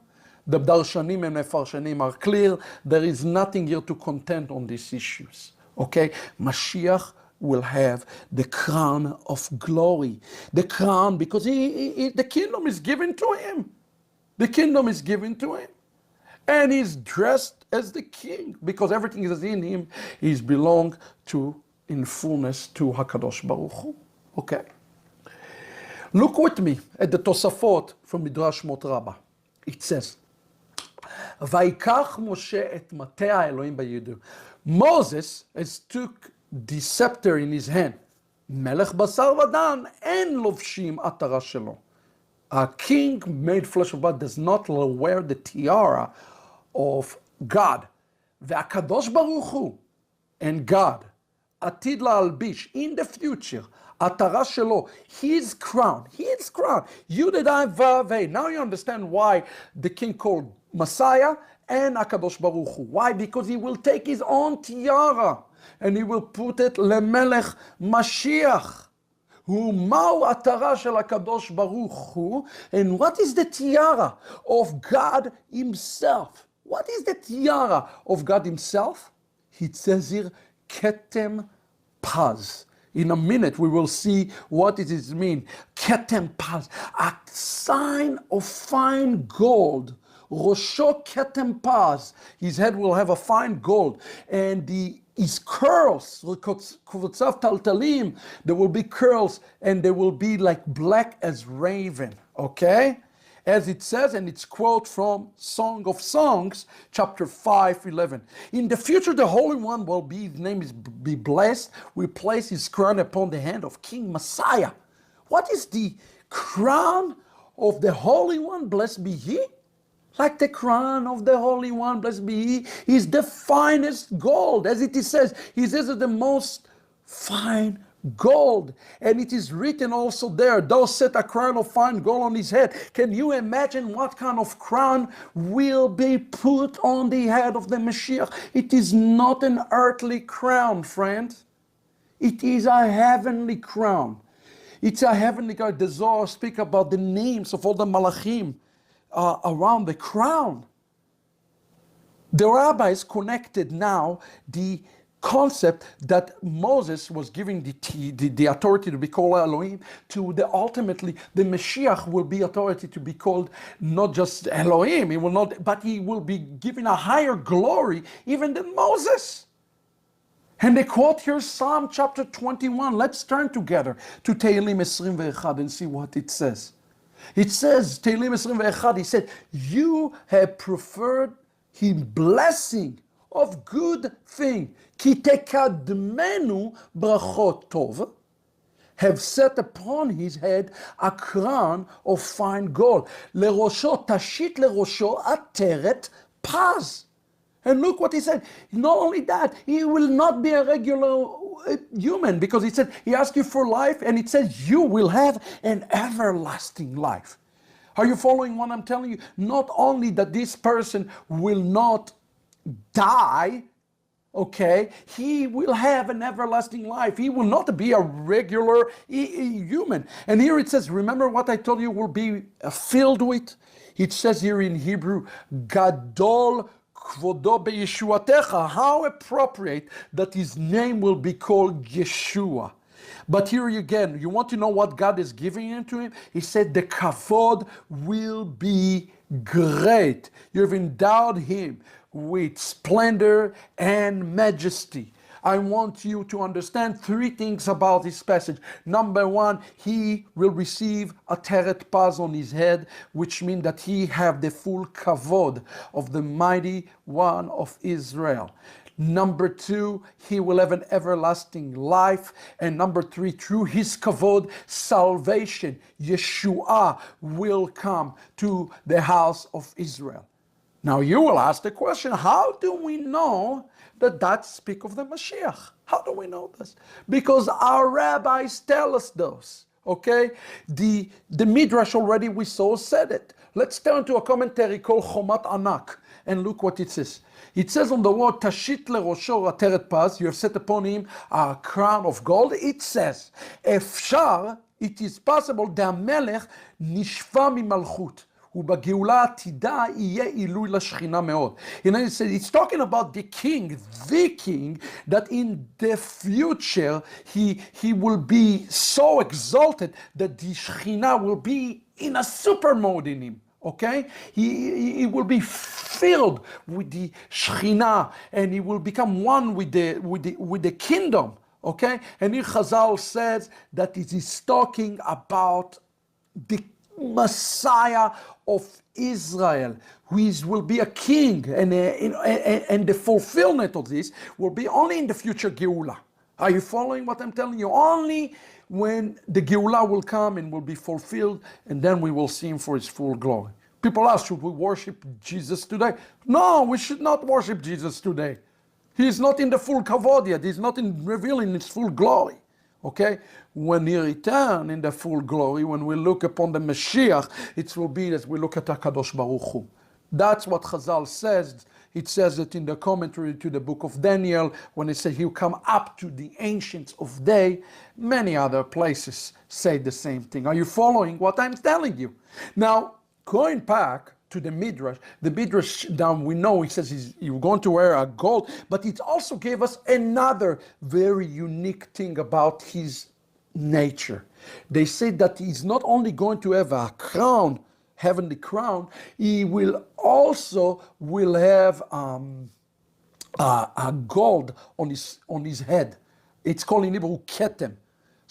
The Darshanim and Mefarshanim are clear. There is nothing here to contend on these issues. Okay? Mashiach will have the crown of glory. The crown, because the kingdom is given to him. The kingdom is given to him. And he's dressed as the king, because everything that is in him is belong to, in fullness, to HaKadosh Baruch Hu. Okay. Look with me at the Tosafot from Midrash Shmot Rabbah. It says, ויקח משה את מטה האלוהים בידו. Moses took the scepter in his hand. מלך בשר ודם אין לובשים עטרה שלו. A king made flesh of blood does not wear the tiara of God. והקדוש ברוך הוא, and God, עתיד להלביש in the future, עטרה שלו, his crown. י"ד ו"ה. Now you understand why the king called Messiah and הקדוש ברוך הוא. Why? Because he will take his own tiara and he will put it למלך משיח. ומהו עטרה של הקדוש ברוך הוא? And what is the tiara of God himself? What is the tiara of God himself? It says here, ketem paz. In a minute we will see what it is mean. Ketem paz, a sign of fine gold. Rosho ketem paz. His head will have a fine gold. And his curls, there will be curls and they will be like black as raven. Okay? As it says, and it's quote from Song of Songs, chapter 5:11. In the future, the Holy One will be, his name is be blessed. We place his crown upon the hand of King Messiah. What is the crown of the Holy One? Blessed be he. Like the crown of the Holy One, blessed be he, is the finest gold. As it says, he says the most fine gold. And it is written also there, thou set a crown of fine gold on his head. Can you imagine what kind of crown will be put on the head of the Mashiach? It is not an earthly crown, friend. It is a heavenly crown. It's a heavenly crown. The Zohar speak about the names of all the malachim around the crown. The rabbis connected now the concept that Moses was giving the authority to be called Elohim to the ultimately the Mashiach will be authority to be called not just Elohim, he will not, but he will be given a higher glory even than Moses. And they quote here Psalm chapter 21. Let's turn together to Tehillim 21 and see what it says. It says, Tehillim 21, he said, you have preferred him blessing of good thing. Ki tekadmenu brachot tov. Have set upon his head a crown of fine gold. Lerosho tashit lerosho ateret paz. And look what he said. Not only that, he will not be a regular human, because he said, he asked you for life, and it says you will have an everlasting life. Are you following what I'm telling you? Not only that this person will not die, okay, he will have an everlasting life. He will not be a regular human. And here it says, remember what I told you will be filled with? It says here in Hebrew, Gadol Kvodo beYeshuatecha. How appropriate that his name will be called Yeshua. But here again, you want to know what God is giving into him? He said the kavod will be great. You've endowed him with splendor and majesty. I want you to understand three things about this passage. Number one, he will receive a teret paz on his head, which means that he have the full kavod of the mighty one of Israel. Number two, he will have an everlasting life. And number three, through his kavod, salvation, Yeshua, will come to the house of Israel. Now you will ask the question, how do we know that speaks of the Mashiach? How do we know this? Because our rabbis tell us those. Okay? The Midrash already we saw said it. Let's turn to a commentary called Chomat Anak and look what it says. It says on the word Tashit lerosho ateret paz, you have set upon him a crown of gold. It says, Efshar, it is possible, the Melech nishva mimalchut. ובגאולה העתידה יהיה עילוי לשכינה מאוד. It's talking about the king, that in the future he will be so exalted that the Shekhinah will be in a super mode in him. Okay? He will be filled with the Shekhinah and he will become one with the kingdom. Okay? And here Chazal says that it is talking about the Messiah of Israel, will be a king, and the fulfillment of this will be only in the future Geula. Are you following what I'm telling you? Only when the Geula will come and will be fulfilled, and then we will see him for his full glory. People ask, should we worship Jesus today? No, we should not worship Jesus today. He is not in the full kavod yet. He's not revealing his full glory. Okay? When he return in the full glory, when we look upon the Mashiach, it will be as we look at HaKadosh Baruch Hu. That's what Chazal says. It says it in the commentary to the book of Daniel, when it says he'll come up to the ancients of day. Many other places say the same thing. Are you following what I'm telling you? Now, going back to the Midrash down, we know he says you're going to wear a gold, but it also gave us another very unique thing about his nature. They say that he's not only going to have a crown, heavenly crown, he will also have a gold on his head. It's called in Hebrew ketem.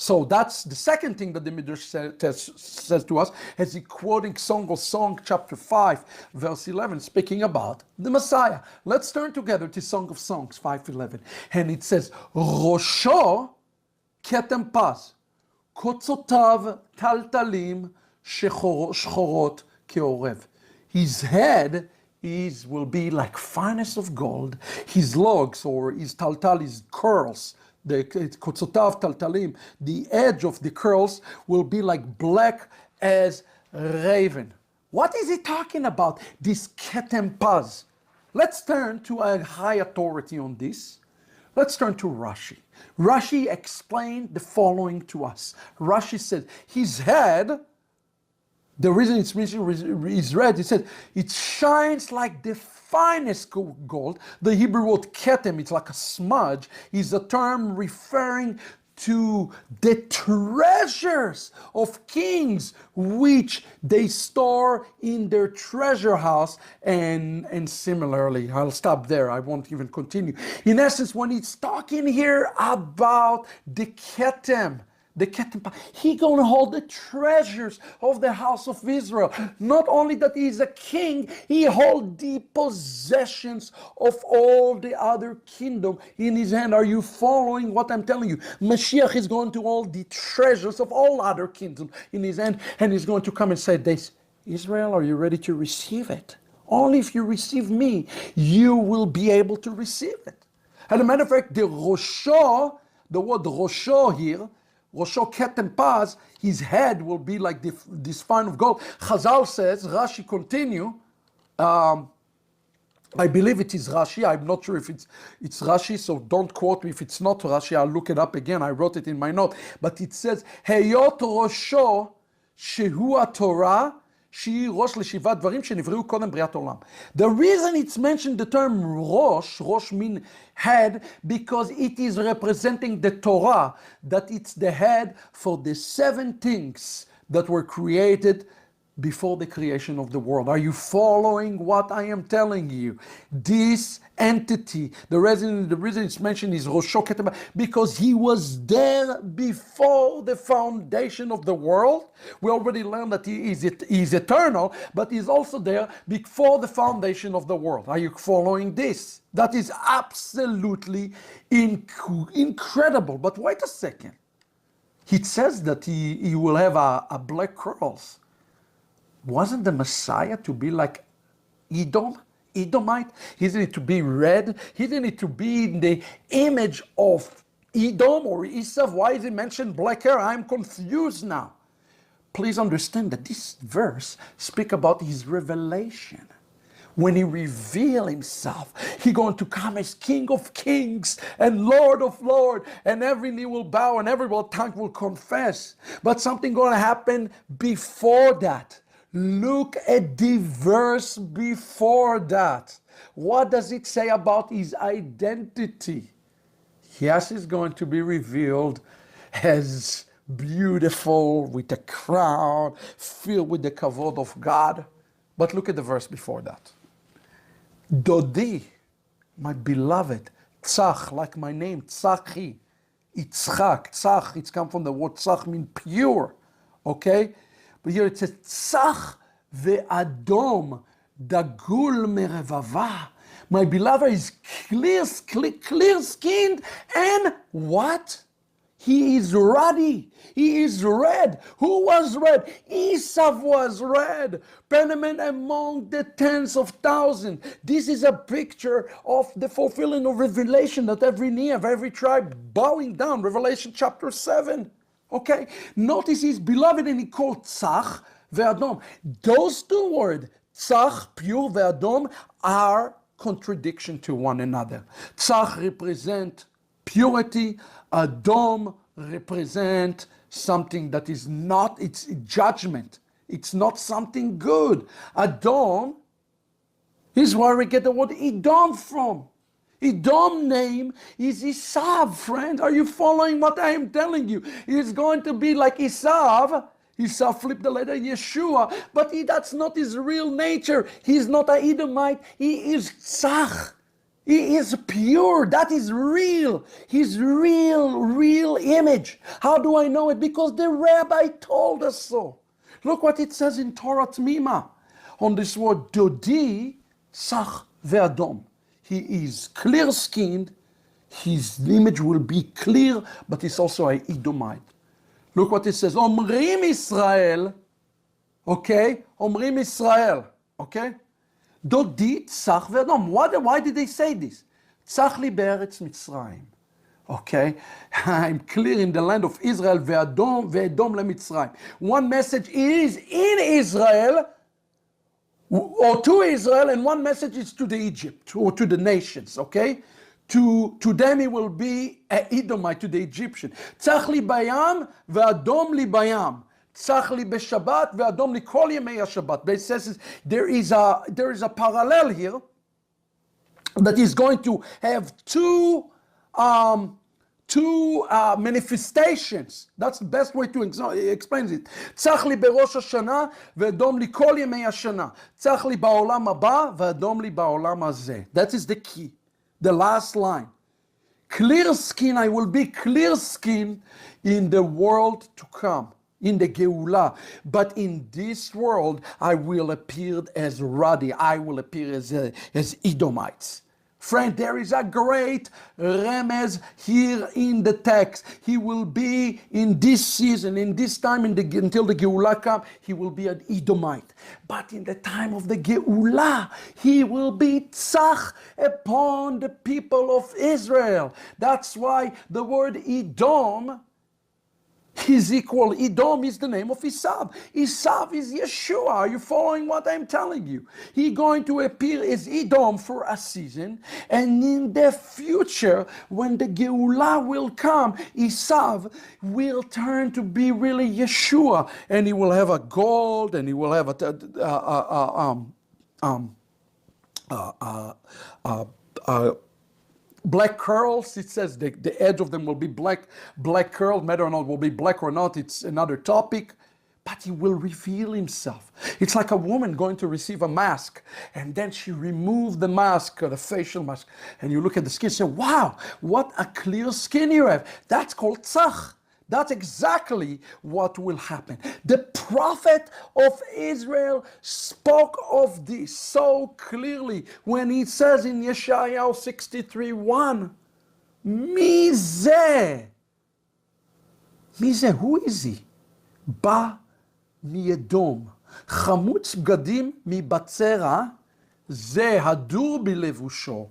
So that's the second thing that the Midrash says to us, as he quoting Song of Songs, chapter 5, verse 11, speaking about the Messiah. Let's turn together to Song of Songs 5:11. And it says, Rosho ketem paz, kotzotav taltalim shchorot keorev. His head will be like finest of gold. His logs, or his taltal, his curls, the kotzotav taltalim, the edge of the curls will be like black as raven. What is he talking about? This ketem paz. Let's turn to a high authority on this. Let's turn to Rashi. Rashi explained the following to us. Rashi said, his head, the reason it's is red, he said, it shines like the finest gold. The Hebrew word ketem, it's like a smudge, is a term referring to the treasures of kings which they store in their treasure house. And similarly, I'll stop there, I won't even continue. In essence, when he's talking here about the ketem, he gonna hold the treasures of the house of Israel. Not only that he is a king, he hold the possessions of all the other kingdom in his hand. Are you following what I'm telling you? Mashiach is going to hold the treasures of all other kingdoms in his hand, and he's going to come and say this, Israel, are you ready to receive it? Only if you receive me, you will be able to receive it. As a matter of fact, the Rosho, the word Rosho here, Rosho ketem paz, his head will be like this fine of gold. Chazal says, Rashi continue, I believe it is Rashi, I'm not sure if it's Rashi, so don't quote me if it's not Rashi, I'll look it up again, I wrote it in my note. But it says, Heyot Rosho shehu Torah, the reason it's mentioned the term Rosh means head, because it is representing the Torah, that it's the head for the 7 things that were created before the creation of the world. Are you following what I am telling you? This entity, the reason it's mentioned is Rosho Ketem, because he was there before the foundation of the world. We already learned that he is eternal, but he's also there before the foundation of the world. Are you following this? That is absolutely incredible. But wait a second. It says that he will have a black curls. Wasn't the Messiah to be like Edom? Edomite? Isn't it to be red? Isn't it to be in the image of Edom or Esau? Why is he mentioned black hair? I'm confused now. Please understand that this verse speaks about his revelation. When he revealed himself, he's going to come as King of Kings and Lord of Lords, and every knee will bow and every tongue will confess. But something going to happen before that. Look at the verse before that. What does it say about his identity? Yes, he's going to be revealed as beautiful, with a crown, filled with the kavod of God. But look at the verse before that. Dodi, my beloved, tzach, like my name, tzachi, Yitzchak, tzach, it's come from the word tzach, means pure, okay? Here it says, Tzach ve'adom dagul merevava. My beloved is clear-skinned, and what? He is ruddy. He is red. Who was red? Esav was red. Permanent among the tens of thousands. This is a picture of the fulfilling of Revelation, that every knee of every tribe bowing down. Revelation chapter 7. Okay? Notice he's beloved and he called Tzach ve'adom. Those two words, Tzach, pure, ve'adom, are contradiction to one another. Tzach represent purity. Adom represent something that is not, it's judgment. It's not something good. Edom is where we get the word Edom from. Edom name is Esav, friend. Are you following what I am telling you? It's going to be like Esav. Esav flipped the letter Yeshua, but that's not his real nature. He's not an Edomite. He is Tzach. He is pure. That is real. His real image. How do I know it? Because the rabbi told us so. Look what it says in Torah Tmima on this word Dodi Tzach ve'adom. He is clear-skinned. His image will be clear, but he's also an Edomite. Look what it says. Omrim Israel. Okay? Omrim Israel. Okay? Dodi tzach ve'adom. Why did they say this? Tzach li be'eretz Mitzrayim. Okay? I'm clear in the land of Israel. Ve'adom leMitzrayim. One message is in Israel, or to Israel, and one message is to the Egypt, or to the nations. Okay? To them it will be an Edomite, to the Egyptian. Tzach li bayam ve'adom li bayam. Tzach li b'Shabbat ve'adom li kol yemei HaShabbat. But it says there is a parallel here that is going to have two manifestations. That's the best way to explain it. Tzach li b'Rosh Hashanah ve'adom li kol yemei Hashanah. Tzach li ba'olam haba ve'adom li ba'olam hazeh. That is the key. The last line. Clear skin, I will be clear skin in the world to come, in the Geulah. But in this world, I will appear as ruddy. I will appear as Edomites. Friend, there is a great remez here in the text. He will be in this season, in this time, until the Geulah comes, he will be an Edomite. But in the time of the Geulah, he will be tzach upon the people of Israel. That's why the word Edom is equal. Edom is the name of Esav. Esav is Yeshua. Are you following what I'm telling you? He's going to appear as Edom for a season, and in the future, when the Geulah will come, Esav will turn to be really Yeshua, and he will have a gold, and he will have black curls. It says the edge of them will be black curled. Matter or not, will be black or not, it's another topic. But he will reveal himself. It's like a woman going to receive a mask, and then she removes the mask, the facial mask, and you look at the skin and say, wow, what a clear skin you have. That's called tzach. That's exactly what will happen. The prophet of Israel spoke of this so clearly when he says in Yeshayahu 63:1, Mizeh. Mizeh, who is he? Ba mi'edom. Chamutz bgadim mi'batzera, ze hadur bilevusho.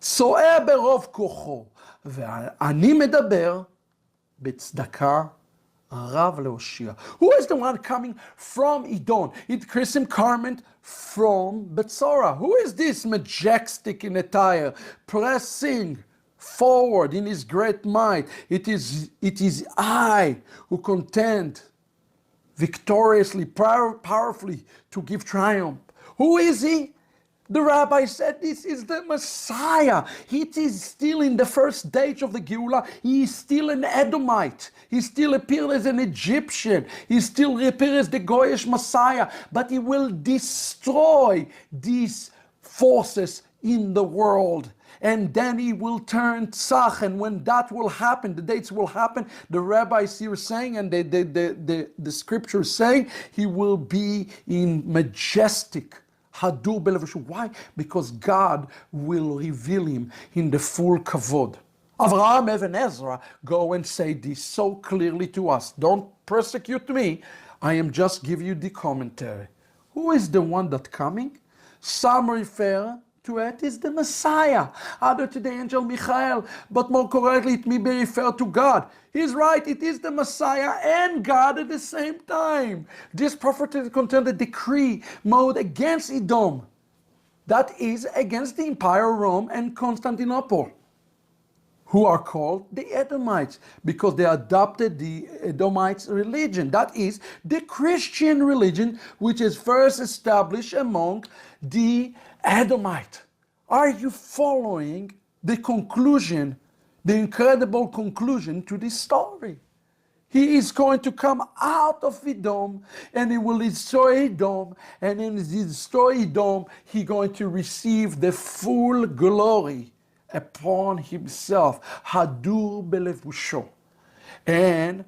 Tso'eh berov kocho. Ve'ani medaber b'tzedakah rav le'oshia. Who is the one coming from Edom? It crimson garment from Betzorah. Who is this majestic in attire, pressing forward in his great might? It is I who contend victoriously, powerfully to give triumph. Who is he? The rabbi said this is the Messiah. He is still in the first stage of the Geulah. He is still an Edomite. He still appears as an Egyptian. He still appears as the Goyish Messiah. But he will destroy these forces in the world. and then he will turn tzach, and when that will happen, the dates will happen, the rabbis here saying, and the scriptures saying, he will be in majestic hadur belevushu. Why? Because God will reveal him in the full kavod. Avraham, Evan, Ezra go and say this so clearly to us. Don't persecute me. I am just giving you the commentary. Who is the one that coming? Some refer to it as the Messiah, other to the angel Michael, but more correctly it may be referred to God. He's right, it is the Messiah and God at the same time. This prophecy contained a decree made against Edom, that is against the Empire of Rome and Constantinople, who are called the Edomites because they adopted the Edomites religion. That is the Christian religion, which is first established among the Edomite. Are you following the conclusion, the incredible conclusion to this story? He is going to come out of Edom and he will destroy Edom, and in his destroy Edom, he's going to receive the full glory upon himself, hadur belevusho. And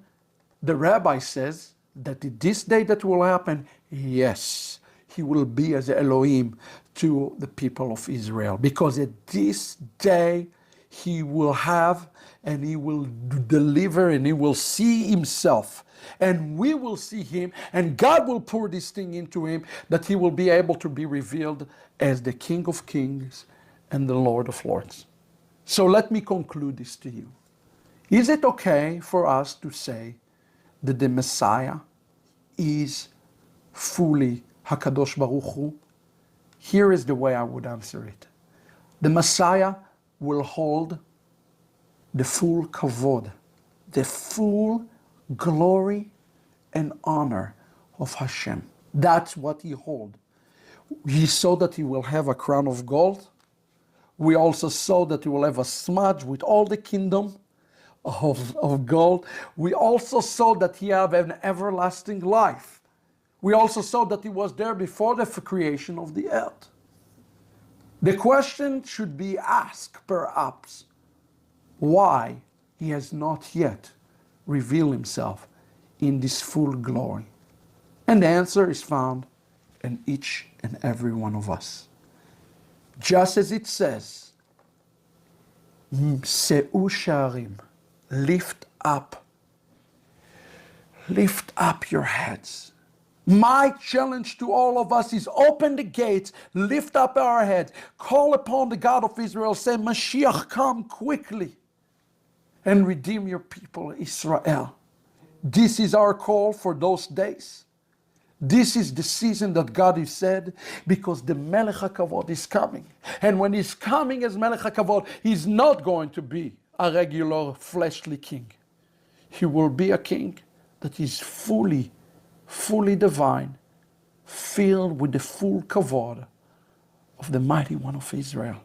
the rabbi says that this day that will happen, yes, he will be as Elohim to the people of Israel, because at this day he will have and he will deliver and he will see himself, and we will see him, and God will pour this thing into him, that he will be able to be revealed as the King of Kings and the Lord of Lords. So let me conclude this to you. Is it okay for us to say that the Messiah is fully HaKadosh Baruch Hu? Here is the way I would answer it. The Messiah will hold the full kavod, the full glory and honor of Hashem. That's what he holds. He saw that he will have a crown of gold. We also saw that he will have a smudge with all the kingdom of gold. We also saw that he have an everlasting life. We also saw that he was there before the creation of the earth. The question should be asked, perhaps, why he has not yet revealed himself in this full glory. And the answer is found in each and every one of us. Just as it says, Se'u sharim, lift up your heads. My challenge to all of us is open the gates, lift up our heads, call upon the God of Israel, say, Mashiach, come quickly and redeem your people, Israel. This is our call for those days. This is the season that God has said, because the Melech HaKavod is coming. And when he's coming as Melech HaKavod, he's not going to be a regular fleshly king. He will be a king that is fully divine, filled with the full kavod of the mighty one of Israel.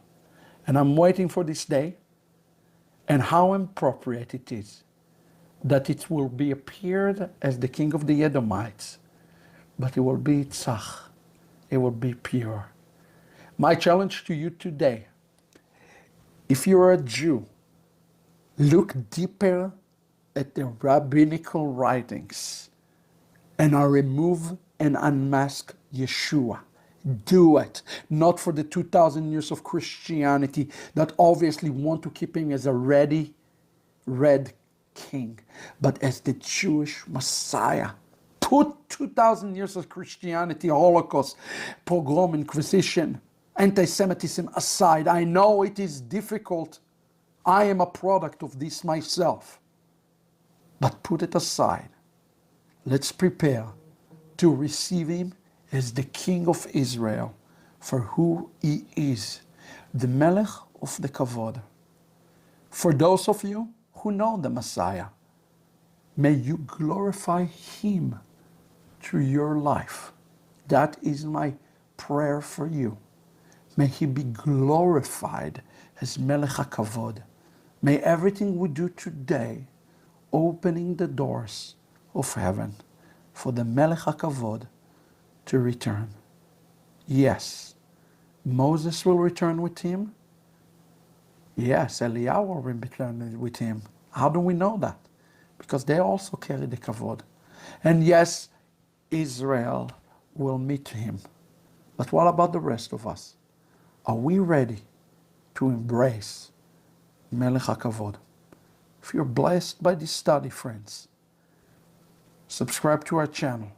And I'm waiting for this day, and how appropriate it is that it will be appeared as the king of the Edomites, but it will be tzach, it will be pure. My challenge to you today, if you're a Jew, look deeper at the rabbinical writings and remove and unmask Yeshua. Do it. Not for the 2,000 years of Christianity that obviously want to keep him as a red king, but as the Jewish Messiah. Put 2,000 years of Christianity, Holocaust, pogrom, Inquisition, anti-Semitism aside. I know it is difficult. I am a product of this myself. But put it aside. Let's prepare to receive him as the King of Israel for who he is, the Melech of the Kavod. For those of you who know the Messiah, may you glorify him through your life. That is my prayer for you. May he be glorified as Melech HaKavod. May everything we do today opening the doors of heaven for the Melech HaKavod to return. Yes, Moses will return with him, Yes, Eliyahu will return with him. How do we know that? Because they also carry the kavod. And yes, Israel will meet him. But what about the rest of us? Are we ready to embrace Melech HaKavod? If you're blessed by this study, friends, subscribe to our channel.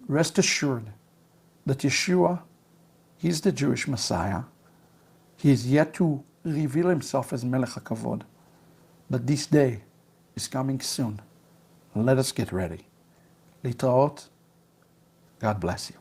Rest assured that Yeshua, He's the Jewish Messiah. He is yet to reveal Himself as Melech HaKavod. But this day is coming soon. Let us get ready. Litraot. God bless you.